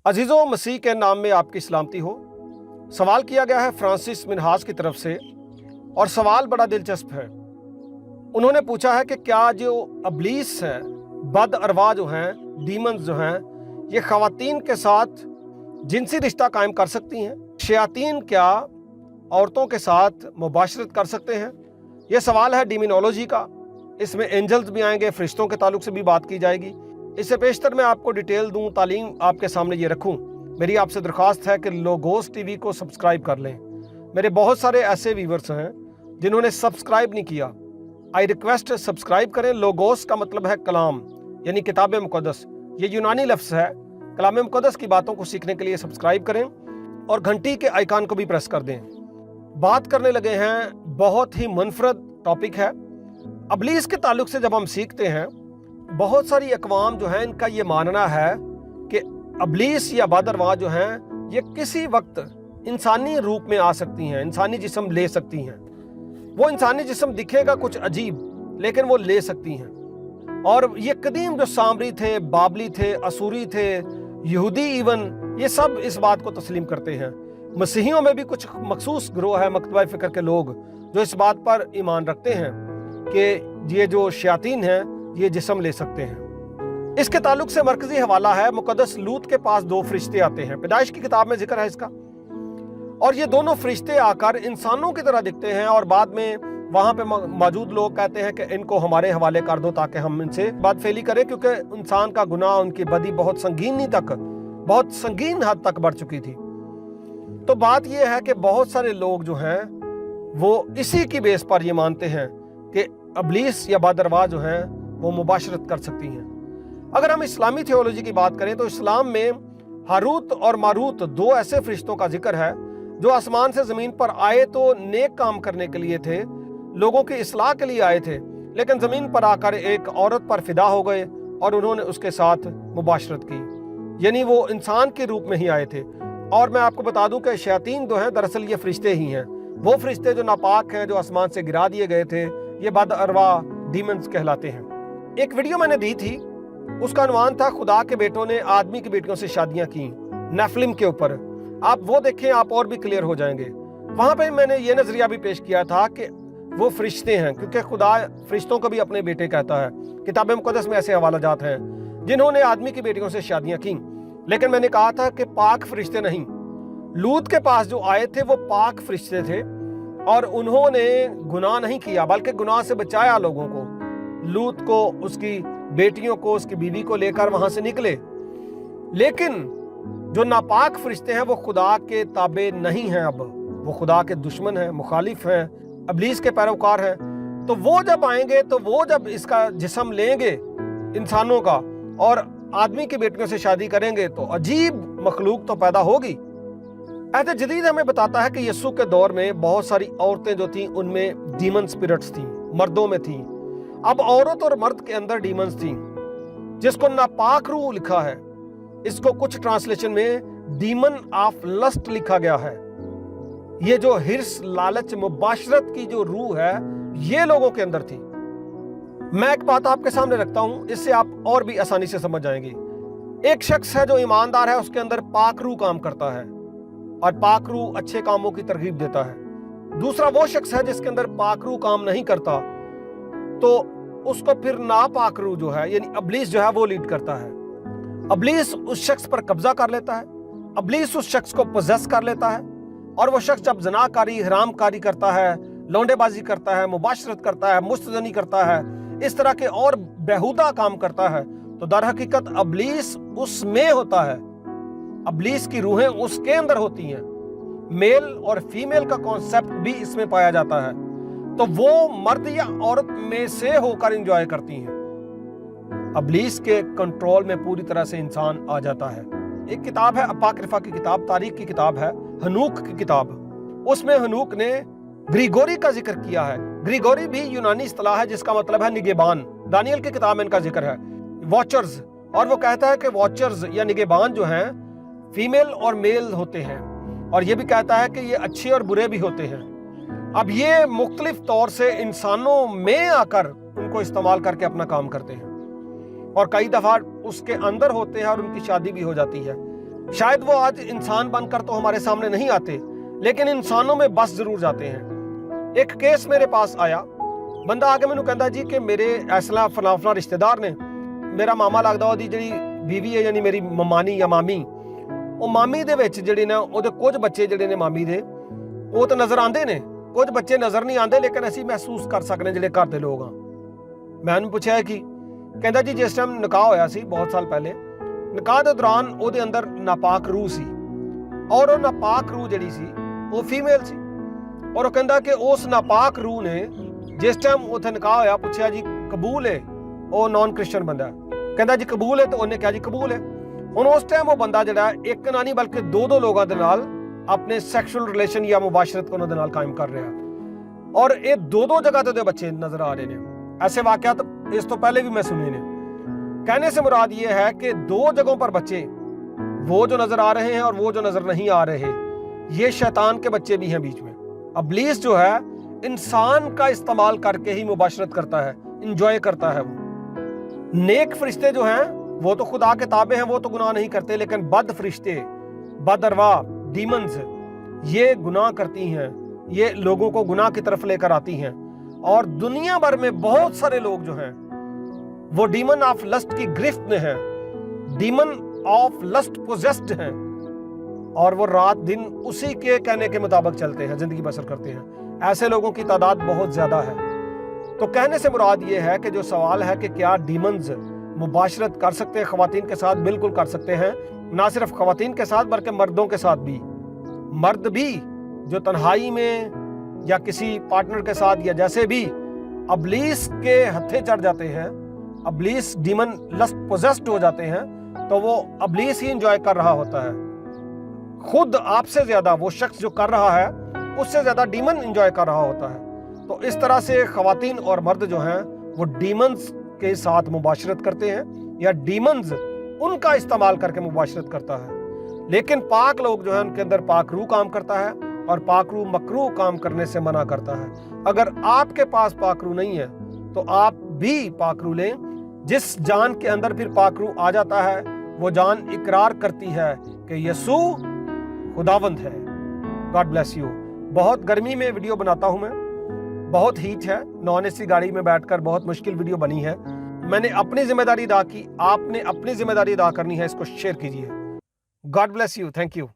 अजीज़ों, मसीह के नाम में आपकी सलामती हो। सवाल किया गया है फ्रांसिस मिन्हाज की तरफ से, और सवाल बड़ा दिलचस्प है। उन्होंने पूछा है कि क्या जो अबलीस है, बद अरवा जो हैं, डीमंस जो हैं, ये ख़वातीन के साथ जिनसी रिश्ता कायम कर सकती हैं? शयातीन क्या औरतों के साथ मुबाशरत कर सकते हैं? ये सवाल है डीमिनोलॉजी का। इसमें एंजल्स भी आएंगे, फरिश्तों के ताल्लुक से भी बात की जाएगी। इससे पेशतर मैं आपको डिटेल दूं, तालीम आपके सामने ये रखूं। मेरी आपसे दरख्वास्त है कि लोगोस टीवी को सब्सक्राइब कर लें। मेरे बहुत सारे ऐसे व्यूवर्स हैं जिन्होंने सब्सक्राइब नहीं किया। आई रिक्वेस्ट सब्सक्राइब करें। लोगोस का मतलब है कलाम, यानी किताब मुक़द्दस। ये यूनानी लफ्ज़ है। कलाम मुक़द्दस की बातों को सीखने के लिए सब्सक्राइब करें और घंटी के आइकन को भी प्रेस कर दें। बात करने लगे हैं, बहुत ही मुनफरद टॉपिक है। अबलीस के ताल्लुक से जब हम सीखते हैं, बहुत सारी अक़वाम जो हैं, इनका ये मानना है कि अबलीस या बदअरवाह जो हैं, ये किसी वक्त इंसानी रूप में आ सकती हैं, इंसानी जिस्म ले सकती हैं। वो इंसानी जिस्म दिखेगा कुछ अजीब, लेकिन वो ले सकती हैं। और ये कदीम जो सामरी थे, बाबली थे, असूरी थे, यहूदी इवन, ये सब इस बात को तस्लीम करते हैं। मसीहियों में भी कुछ मखसूस ग्रोह है, मकतबा फ़िक्र के लोग, जो इस बात पर ईमान रखते हैं कि ये जो शयातीन हैं, ये जिस्म ले सकते हैं। इसके ताल्लुक से मरकजी हवाला है, मुक़द्दस लूत के पास दो फरिश्ते आते हैं। पैदाइश की किताब में जिक्र है इसका। और ये दोनों फरिश्ते आकर इंसानों की तरह दिखते हैं, और बाद में वहाँ पे मौजूद लोग कहते हैं कि इनको हमारे हवाले कर दो ताकि हम इनसे बदफेली करें, क्योंकि इंसान का गुनाह, उनकी बदी बहुत संगीन हद तक बढ़ चुकी थी। तो बात यह है कि बहुत सारे लोग जो हैं वो इसी की बेस पर ये मानते हैं कि अबलीस या बदअरवाह जो हैं वो मुबाशरत कर सकती हैं। अगर हम इस्लामी थियोलॉजी की बात करें तो इस्लाम में हारूत और मारूत दो ऐसे फरिश्तों का जिक्र है जो आसमान से ज़मीन पर आए तो नेक काम करने के लिए थे, लोगों की इस्लाह के लिए आए थे, लेकिन ज़मीन पर आकर एक औरत पर फिदा हो गए और उन्होंने उसके साथ मुबाशरत की, यानी वो इंसान के रूप में ही आए थे। और मैं आपको बता दूं कि शयातीन जो हैं, दरअसल ये फरिश्ते ही हैं, वो फरिश्ते जो नापाक हैं, जो आसमान से गिरा दिए गए थे। ये बदअरवाह डीमंस कहलाते हैं। एक वीडियो मैंने दी थी, उसका अनुमान था खुदा के बेटों ने आदमी की बेटियों से शादियां की, नेफिलिम के ऊपर। आप वो देखें, आप और भी क्लियर हो जाएंगे। वहां पे मैंने ये नजरिया भी पेश किया था कि वो फरिश्ते हैं, क्योंकि खुदा फरिश्तों को भी अपने बेटे कहता है। किताब मुक़द्दस में ऐसे हवाला जात हैं जिन्होंने आदमी की बेटियों से शादियां की। लेकिन मैंने कहा था कि पाक फरिश्ते नहीं। लूत के पास जो आए थे वो पाक फरिश्ते थे, और उन्होंने गुनाह नहीं किया, बल्कि गुनाह से बचाया लोगों को। लूत को, उसकी बेटियों को, उसकी बीवी को लेकर वहां से निकले। लेकिन जो नापाक फरिश्ते हैं वो खुदा के ताबे नहीं हैं, अब वो खुदा के दुश्मन हैं, मुखालिफ हैं, अबलीस के पैरोकार हैं। तो वो जब आएंगे, तो वो जब इसका जिस्म लेंगे इंसानों का और आदमी की बेटियों से शादी करेंगे, तो अजीब मखलूक तो पैदा होगी। अहद जदीद हमें बताता है कि यीशु के दौर में बहुत सारी औरतें जो थीं, उनमें डीमन स्पिरिट्स थीं, मर्दों में थीं। अब औरत और मर्द के अंदर डीमंस थीं, जिसको नापाक रूह लिखा है। इसको कुछ ट्रांसलेशन में डीमन ऑफ लस्ट लिखा गया है। ये जो हिर्स, लालच, मुबाशरत की जो रूह है, ये लोगों के अंदर थी। मैं एक बात आपके सामने रखता हूं, इससे आप और भी आसानी से समझ जाएंगे। एक शख्स है जो ईमानदार है, उसके अंदर पाक रूह काम करता है, और पाक रूह अच्छे कामों की तरगीब देता है। दूसरा वो शख्स है जिसके अंदर पाक रूह काम नहीं करता, तो उसको फिर नापाक रूह जो है, यानी अबलीस जो है, वो लीड करता है। अबलीस उस शख्स पर कब्जा कर लेता है, अबलीस उस शख्स को पोजेस कर लेता है, और वो शख्स जब ज़नाकारी, हरामकारी करता है, लौंडेबाजी करता है, मुबाशरत करता है, मुस्तजनी करता है, इस तरह के और बेहुदा काम करता है, तो दर हकीकत अबलीस उसमें होता है। अबलीस की रूहें उसके अंदर होती हैं। मेल और फीमेल का कॉन्सेप्ट भी इसमें पाया जाता है। तो वो मर्द या औरत में से होकर एंजॉय करती हैं। अबलीस के कंट्रोल में पूरी तरह से इंसान आ जाता है। एक किताब है, अपाक्रिफा की किताब, तारीख की किताब है, हनूक की किताब। उसमें हनूक ने ग्रीगोरी का जिक्र किया है। ग्रीगोरी भी यूनानी इस्तिलाह है जिसका मतलब है निगेबान। दानियल की किताब में इनका जिक्र है, वॉचर्स। और वो कहता है कि वॉचर्स या निगेबान जो हैं, फीमेल और मेल होते हैं, और ये भी कहता है कि ये अच्छे और बुरे भी होते हैं। अब ये मुख्तलिफ तौर से इंसानों में आकर उनको इस्तेमाल करके अपना काम करते हैं, और कई दफा उसके अंदर होते हैं और उनकी शादी भी हो जाती है। शायद वो आज इंसान बनकर तो हमारे सामने नहीं आते, लेकिन इंसानों में बस जरूर जाते हैं। एक केस मेरे पास आया, बंदा आके मैनू कहता जी कि मेरे ऐसला फलां रिश्तेदार ने, मेरा मामा लगदा ओदी जिहड़ी बीवी है यानी मेरी ममानी या मामी, ਉਹ ਮਾਮੀ ਦੇ ਵਿੱਚ ਜਿਹੜੇ ਨੇ ਉਹਦੇ ਕੁਝ ਬੱਚੇ ਜਿਹੜੇ ਨੇ ਮਾਮੀ ਦੇ ਉਹ ਤਾਂ ਨਜ਼ਰ ਆਉਂਦੇ ਨੇ, ਕੁਝ ਬੱਚੇ ਨਜ਼ਰ ਨਹੀਂ ਆਉਂਦੇ, ਲੇਕਿਨ ਅਸੀਂ ਮਹਿਸੂਸ ਕਰ ਸਕਦੇ ਜਿਹੜੇ ਘਰ ਦੇ ਲੋਕ ਆ। ਮੈਂ ਉਹਨੂੰ ਪੁੱਛਿਆ ਕਿ ਕਹਿੰਦਾ ਜੀ ਜਿਸ ਟਾਈਮ ਨਿਕਾਹ ਹੋਇਆ ਸੀ ਬਹੁਤ ਸਾਲ ਪਹਿਲੇ, ਨਿਕਾਹ ਦੇ ਦੌਰਾਨ ਉਹਦੇ ਅੰਦਰ ਨਾਪਾਕ ਰੂਹ ਸੀ, ਔਰ ਉਹ ਨਾਪਾਕ ਰੂਹ ਜਿਹੜੀ ਸੀ ਉਹ ਫੀਮੇਲ ਸੀ, ਔਰ ਉਹ ਕਹਿੰਦਾ ਕਿ ਉਸ ਨਾਪਾਕ ਰੂਹ ਨੇ ਜਿਸ ਟਾਈਮ ਉੱਥੇ ਨਿਕਾਹ ਹੋਇਆ ਪੁੱਛਿਆ ਜੀ ਕਬੂਲ ਹੈ, ਉਹ ਨਾਨ ਕ੍ਰਿਸਚਨ ਬੰਦਾ ਕਹਿੰਦਾ ਜੀ ਕਬੂਲ ਹੈ, ਤਾਂ ਉਹਨੇ ਕਿਹਾ ਜੀ ਕਬੂਲ ਹੈ। ਹੁਣ ਉਸ ਟਾਈਮ ਉਹ ਬੰਦਾ ਜਿਹੜਾ ਇੱਕ ਨਾ ਨਹੀਂ ਬਲਕਿ ਦੋ ਲੋਕਾਂ ਦੇ ਨਾਲ ਆਪਣੇ ਸੈਕਸ਼ੂਅਲ ਰਿਲੇਸ਼ਨ ਜਾਂ ਮੁਬਾਸ਼ਰਤ ਉਹਨਾਂ ਦੇ ਨਾਲ ਕਾਇਮ ਕਰ ਰਿਹਾ, ਔਰ ਇਹ ਦੋ ਜਗ੍ਹਾ ਤੇ ਉਹਦੇ ਬੱਚੇ ਨਜ਼ਰ ਆ ਰਹੇ ਨੇ। ऐसे वाक़यात इस तो पहले भी मैं सुने ने। कहने से मुराद ये है कि दो जगहों पर बच्चे, वो जो नज़र आ रहे हैं और वो जो नज़र नहीं आ रहे, ये शैतान के बच्चे भी हैं बीच में। इब्लीस जो है इंसान का इस्तेमाल करके ही मुबाशरत करता है, इंजॉय करता है। वो नेक फरिश्ते जो हैं वो तो खुदा के ताबे हैं, वो तो गुनाह नहीं करते, लेकिन बद फरिश्ते, बदरवा, डीमंस, ये गुनाह करती हैं, ये लोगों को गुनाह की तरफ लेकर आती हैं। और दुनिया भर में बहुत सारे लोग जो हैं वो डीमन ऑफ लस्ट की गिरफ्त में हैं, डीमन ऑफ लस्ट पोजेस्ड हैं, और वो रात दिन उसी के कहने के मुताबिक चलते हैं, जिंदगी बसर करते हैं। ऐसे लोगों की तादाद बहुत ज्यादा है। तो कहने से मुराद ये है कि जो सवाल है कि क्या डीमंस मुबाशरत कर सकते हैं ख्वातीन के साथ, बिल्कुल कर सकते हैं। ना सिर्फ ख्वातीन के साथ बल्कि मर्दों के साथ भी। मर्द भी जो तन्हाई में या किसी पार्टनर के साथ या जैसे भी इब्लीस के हत्थे चढ़ जाते हैं, इब्लीस डीमन लस्ट पोजेस्ड हो जाते हैं, तो वो इब्लीस ही एंजॉय कर रहा होता है। खुद आपसे ज्यादा वो शख्स जो कर रहा है उससे ज्यादा डीमन एंजॉय कर रहा होता है। तो इस तरह से ख्वातीन और मर्द जो हैं वो डीमंस के साथ मुबाशरत करते हैं, या डीमंस उनका इस्तेमाल करके मुबाशरत करता है। लेकिन पाक लोग जो है उनके अंदर पाक रूह काम करता है, और पाक रूह मकरूह काम करने से मना करता है। अगर आपके पास पाक रूह नहीं है तो आप भी पाक रूह लें। जिस जान के अंदर फिर पाक रूह आ जाता है वो जान इकरार करती है कि यसू खुदावंद है। God bless you. बहुत गर्मी में वीडियो बनाता हूं मैं, बहुत हीट है, नॉन एसी गाड़ी में बैठकर बहुत मुश्किल वीडियो बनी है। मैंने अपनी जिम्मेदारी अदा की, आपने अपनी जिम्मेदारी अदा करनी है, इसको शेयर कीजिए। God bless you. Thank you.